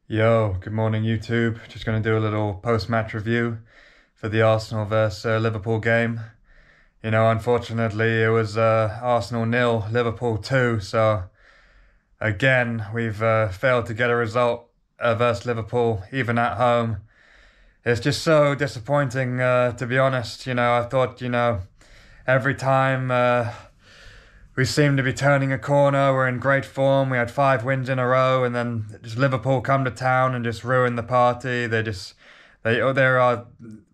Yo, good morning YouTube. Just going to do a little post-match review for the Arsenal versus Liverpool game. Unfortunately, it was Arsenal nil, Liverpool 2. So again, we've failed to get a result versus Liverpool, even at home. It's just so disappointing, to be honest. I thought, every time we seem to be turning a corner. We're in great form. We had 5 wins in a row, and then just Liverpool come to town and just ruin the party. They're our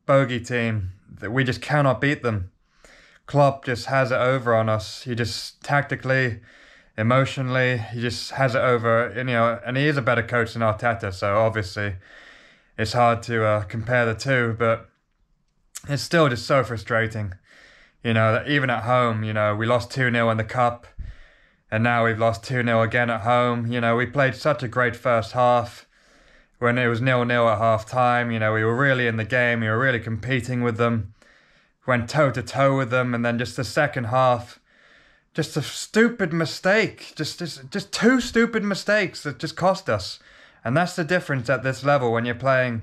bogey team. We just cannot beat them. Klopp just has it over on us. He just tactically, emotionally, he just has it over. And he is a better coach than Arteta. So obviously, it's hard to compare the two, but it's still just so frustrating. That even at home, we lost 2-0 in the cup, and now we've lost 2-0 again at home. We played such a great first half when it was 0-0 at half time. We were really in the game, we were really competing with them, went toe to toe with them, and then just the second half, just a stupid mistake, just two stupid mistakes that just cost us. And that's the difference at this level when you're playing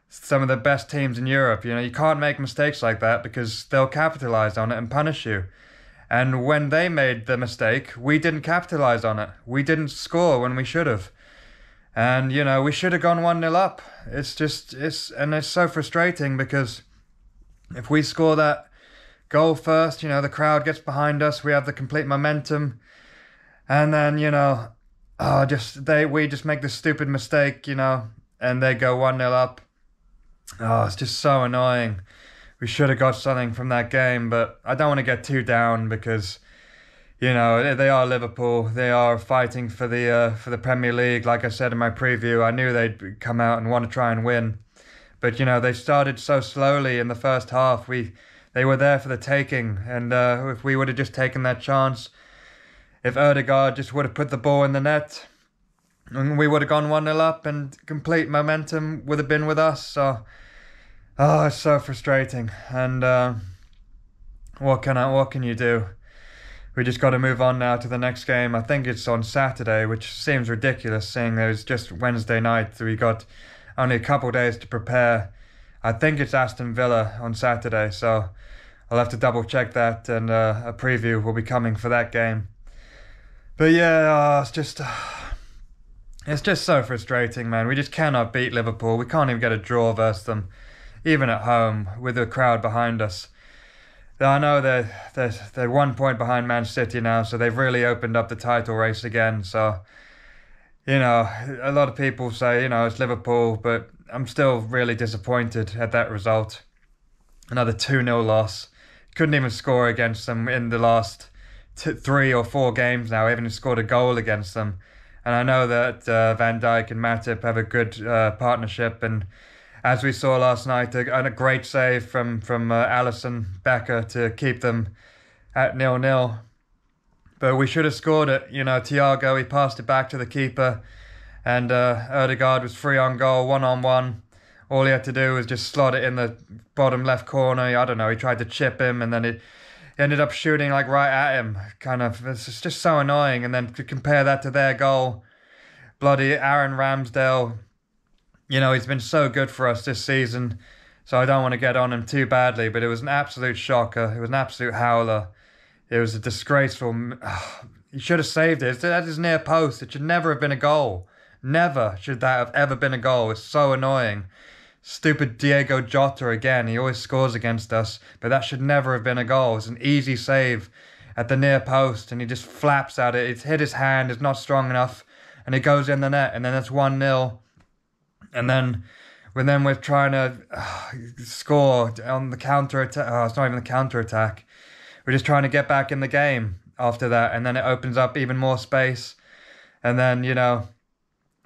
some of the best teams in Europe. You can't make mistakes like that because they'll capitalize on it and punish you. And when they made the mistake, we didn't capitalize on it. We didn't score when we should have. And, we should have gone 1-0 up. It's so frustrating because if we score that goal first, the crowd gets behind us, we have the complete momentum. And then, we just make this stupid mistake, and they go 1-0 up. Oh, it's just so annoying. We should have got something from that game, but I don't want to get too down because, they are Liverpool. They are fighting for the Premier League. Like I said in my preview, I knew they'd come out and want to try and win. But, they started so slowly in the first half. They were there for the taking, and if we would have just taken that chance, if Odegaard just would have put the ball in the net, and we would have gone 1-0 up and complete momentum would have been with us. So, it's so frustrating. And what can you do? We just got to move on now to the next game. I think it's on Saturday, which seems ridiculous seeing it was just Wednesday night. We got only a couple of days to prepare. I think it's Aston Villa on Saturday, so I'll have to double check that, and a preview will be coming for that game. But yeah, it's just so frustrating, man. We just cannot beat Liverpool. We can't even get a draw versus them, even at home, with the crowd behind us. I know they're 1 point behind Man City now, so they've really opened up the title race again. So, a lot of people say, it's Liverpool, but I'm still really disappointed at that result. Another 2-0 loss. Couldn't even score against them in the last 3 or 4 games now. We haven't scored a goal against them. And I know that Van Dijk and Matip have a good partnership. And as we saw last night, a great save from Alisson Becker to keep them at 0-0. But we should have scored it. Thiago, he passed it back to the keeper. And Odegaard was free on goal, 1-on-1. All he had to do was just slot it in the bottom left corner. I don't know, he tried to chip him, and then it ended up shooting like right at him. It's just so annoying. And then to compare that to their goal, bloody Aaron Ramsdale, he's been so good for us this season. So I don't want to get on him too badly, but it was an absolute shocker. It was an absolute howler. It was a disgraceful. He should have saved it. It's at his near post. It should never have been a goal. Never should that have ever been a goal. It's so annoying. Stupid Diego Jota again. He always scores against us, but that should never have been a goal. It's an easy save at the near post, and he just flaps at it. It's hit his hand. It's not strong enough, and it goes in the net, and then it's 1-0. And then we're trying to score on the counter attack. Oh, it's not even the counter attack. We're just trying to get back in the game after that, and then it opens up even more space. And then,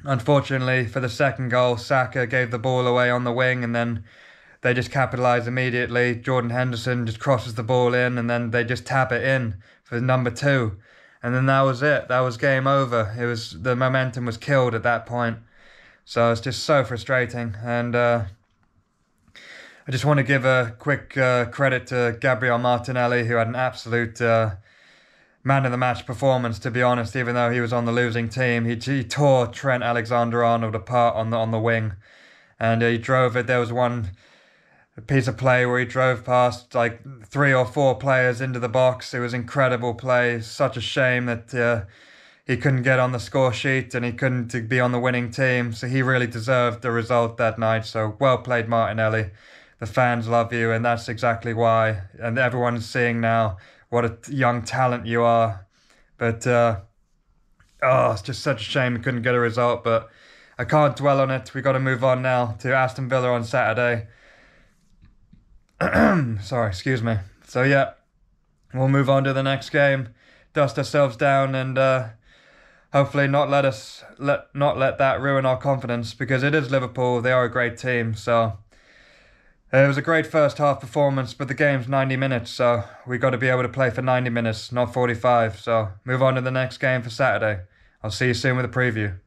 unfortunately for the second goal, Saka gave the ball away on the wing, and then they just capitalise immediately. Jordan Henderson just crosses the ball in, and then they just tap it in for number 2. And then that was it. That was game over. The momentum was killed at that point. So it's just so frustrating. And I just want to give a quick credit to Gabriel Martinelli, who had an absolute man of the match performance, to be honest, even though he was on the losing team. He tore Trent Alexander-Arnold apart on the wing, and he drove it. There was one piece of play where he drove past like 3 or 4 players into the box. It was incredible play. Such a shame that he couldn't get on the score sheet and he couldn't be on the winning team. So he really deserved the result that night. So well played, Martinelli. The fans love you, and that's exactly why. And everyone's seeing now what a young talent you are. But it's just such a shame we couldn't get a result. But I can't dwell on it. We got to move on now to Aston Villa on Saturday. Sorry, excuse me. So yeah, we'll move on to the next game, dust ourselves down, and hopefully not let that ruin our confidence, because it is Liverpool. They are a great team. So it was a great first half performance, but the game's 90 minutes, so we got to be able to play for 90 minutes, not 45. So move on to the next game for Saturday. I'll see you soon with a preview.